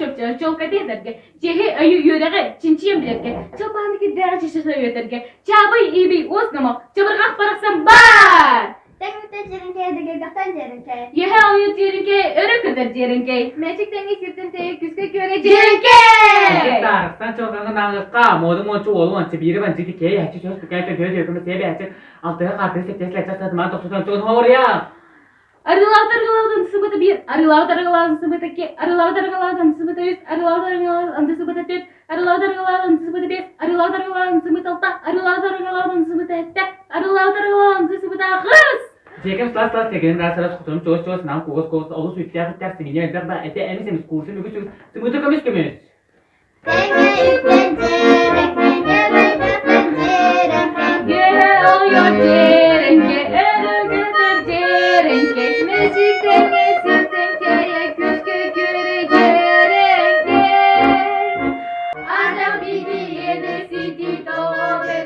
çöpçe çolka değildirge. Cehi ayı yüreğe çinçiyem bilirge. Çapandaki derece şaşırıyordirge. Çabay iyi bir osnama. Çabırgak bıraksam bar. Teknikte Cerinke'ye de gırgaktan Cerinke. Yehe oyun Cerinke, örü kadar Cerinke. Meçik dengi sirtin teye küske göre Cerinke! Sen çok kanka nangka modu modu oğlum ançı biri ben ciddi keye açı çok kaya göz yakını sebe açı altıya kartı sektes lekçe satman doktordan çok oraya. Arılavdan sıbıtı bir, arılavdan sıbıtı iki, arılavdan sıbıtı üç, arılavdan sıbıtı dört, arılavdan sıbıtı beş, arılavdan sıbıtı altı, arılavdan sıbıtı yedi, arılavdan sıbıtı kız. Jekem slas tegen rasa kutum çok nam kos olus ütler ters minye da ete emisimiz kursu mu küçük sımıtı kamış kümüz. Denge yüklen Cerenke, göbekten Cerenke. Yehe oyun Cerinke, örü kadar Cerinke. Mecikten esirten keye küske göre Cerinke. Adam bir diye de sidi doğu ve